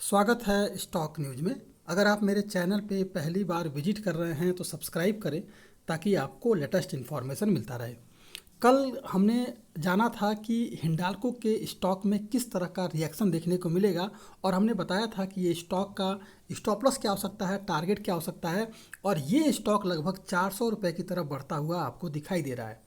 स्वागत है stock news में। अगर आप मेरे चैनल पे पहली बार विजिट कर रहे हैं तो सब्सक्राइब करें ताकि आपको लेटेस्ट इन्फॉर्मेशन मिलता रहे। कल हमने जाना था कि हिंडाल्को के स्टॉक में किस तरह का रिएक्शन देखने को मिलेगा और हमने बताया था कि ये स्टॉक का स्टॉप लॉस क्या हो सकता है, टारगेट क्या हो सकता है, और ये स्टॉक लगभग 400 रुपये की तरफ बढ़ता हुआ आपको दिखाई दे रहा है।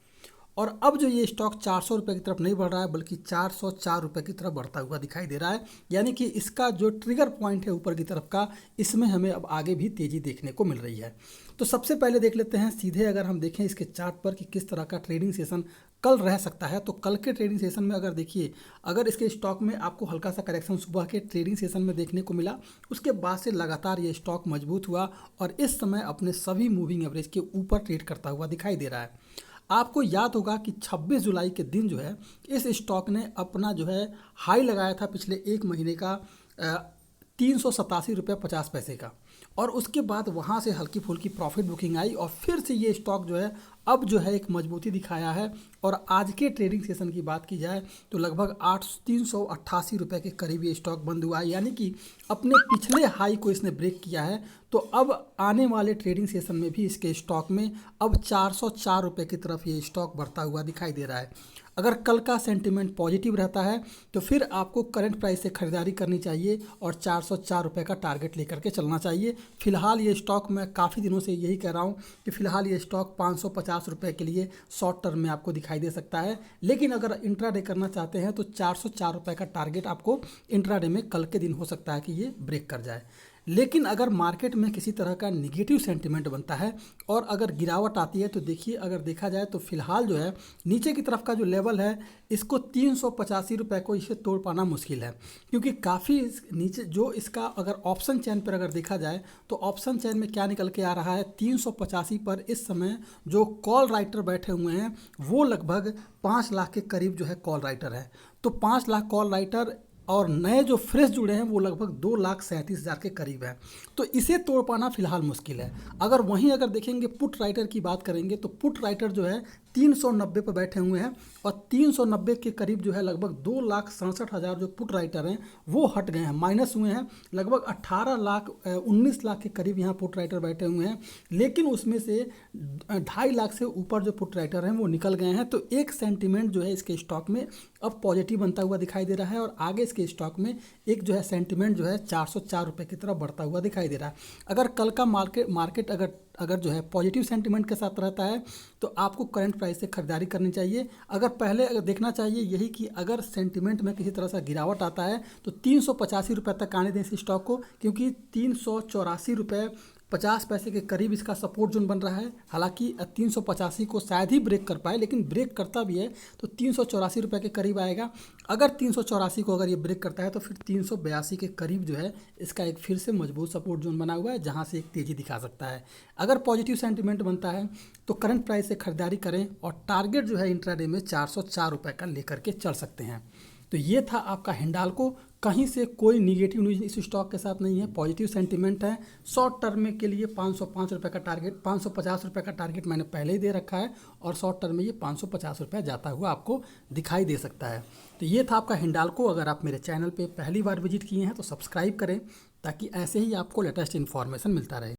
और अब जो ये स्टॉक 400 रुपये की तरफ नहीं बढ़ रहा है बल्कि 404 रुपये की तरफ बढ़ता हुआ दिखाई दे रहा है, यानी कि इसका जो ट्रिगर पॉइंट है ऊपर की तरफ का, इसमें हमें अब आगे भी तेज़ी देखने को मिल रही है। तो सबसे पहले देख लेते हैं सीधे, अगर हम देखें इसके चार्ट पर कि किस तरह का ट्रेडिंग सेशन कल रह सकता है। तो कल के ट्रेडिंग सेशन में अगर देखिए, अगर इसके स्टॉक में आपको हल्का सा करेक्शन सुबह के ट्रेडिंग सेशन में देखने को मिला, उसके बाद से लगातार ये स्टॉक मजबूत हुआ और इस समय अपने सभी मूविंग एवरेज के ऊपर ट्रेड करता हुआ दिखाई दे रहा है। आपको याद होगा कि 26 जुलाई के दिन जो है इस स्टॉक ने अपना जो है हाई लगाया था पिछले एक महीने का 387 रुपये 50 पैसे का, और उसके बाद वहाँ से हल्की फुल्की प्रॉफिट बुकिंग आई और फिर से ये स्टॉक जो है अब जो है एक मजबूती दिखाया है। और आज के ट्रेडिंग सेशन की बात की जाए तो लगभग 388 रुपये के करीब ये स्टॉक बंद हुआ है, यानी कि अपने पिछले हाई को इसने ब्रेक किया है। तो अब आने वाले ट्रेडिंग सेशन में भी इसके स्टॉक में अब 404 रुपये की तरफ ये स्टॉक बढ़ता हुआ दिखाई दे रहा है। अगर कल का सेंटिमेंट पॉजिटिव रहता है तो फिर आपको करंट प्राइस से खरीदारी करनी चाहिए और 404 रुपये का टारगेट लेकर के चलना चाहिए। फिलहाल ये स्टॉक मैं काफ़ी दिनों से यही कह रहा हूँ कि फ़िलहाल ये स्टॉक 550 रुपये के लिए शॉर्ट टर्म में आपको दिखाई दे सकता है, लेकिन अगर इंट्राडे करना चाहते हैं तो 404 रुपये का टारगेट आपको इंट्राडे में कल के दिन हो सकता है कि ये ब्रेक कर जाए। लेकिन अगर मार्केट में किसी तरह का निगेटिव सेंटिमेंट बनता है और अगर गिरावट आती है तो देखिए, अगर देखा जाए तो फिलहाल जो है नीचे की तरफ का जो लेवल है इसको 385 रुपये को इसे तोड़ पाना मुश्किल है, क्योंकि काफ़ी नीचे जो इसका अगर ऑप्शन चेन पर अगर देखा जाए तो ऑप्शन चेन में क्या निकल के आ रहा है, 385 पर इस समय जो कॉल राइटर बैठे हुए हैं वो लगभग 5 लाख के करीब जो है कॉल राइटर है। तो 5 लाख कॉल राइटर और नए जो फ्रेश जुड़े हैं वो लगभग 2,37,000 के करीब है। तो इसे तोड़ पाना फिलहाल मुश्किल है। अगर वहीं अगर देखेंगे पुट राइटर की बात करेंगे तो पुट राइटर जो है 390 पर बैठे हुए हैं और 390 के करीब जो है लगभग 2,67,000 जो पुट राइटर हैं वो हट गए हैं, माइनस हुए हैं। लगभग 19 लाख के करीब यहाँ पुट राइटर बैठे हुए हैं, लेकिन उसमें से 2.5 लाख से ऊपर जो पुट राइटर हैं वो निकल गए हैं। तो एक सेंटिमेंट जो है इसके स्टॉक में अब पॉजिटिव बनता हुआ दिखाई दे रहा है और आगे इसके स्टॉक में एक जो है सेंटिमेंट जो है 404 रुपये की तरफ बढ़ता हुआ दिखाई दे रहा है। अगर कल का मार्केट अगर जो है पॉजिटिव सेंटिमेंट के साथ रहता है तो आपको करंट प्राइस से खरीदारी करनी चाहिए। अगर देखना चाहिए यही कि अगर सेंटिमेंट में किसी तरह से गिरावट आता है तो 385 रुपये तक आने दें इस स्टॉक को, क्योंकि 384 रुपये 50 पैसे के करीब इसका सपोर्ट जोन बन रहा है। हालांकि 385 को शायद ही ब्रेक कर पाए, लेकिन ब्रेक करता भी है तो 384 रुपये के करीब आएगा। अगर 384 को अगर ये ब्रेक करता है तो फिर 382 के करीब जो है इसका एक फिर से मजबूत सपोर्ट जोन बना हुआ है, जहां से एक तेज़ी दिखा सकता है। अगर पॉजिटिव सेंटिमेंट बनता है तो करंट प्राइस से खरीदारी करें और टारगेट जो है इंट्राडे में 404 रुपये का लेकर के चल सकते हैं। तो ये था आपका हिंडाल्को। कहीं से कोई निगेटिव न्यूज़ इस स्टॉक के साथ नहीं है, पॉजिटिव सेंटिमेंट है। शॉर्ट टर्म में के लिए 505 रुपये का टारगेट, 550 रुपये का टारगेट मैंने पहले ही दे रखा है और शॉर्ट टर्म में ये 550 रुपये जाता हुआ आपको दिखाई दे सकता है। तो ये था आपका हिंडाल्को। अगर आप मेरे चैनल पर पहली बार विजिट किए हैं तो सब्सक्राइब करें ताकि ऐसे ही आपको लेटेस्ट इन्फॉर्मेशन मिलता रहे।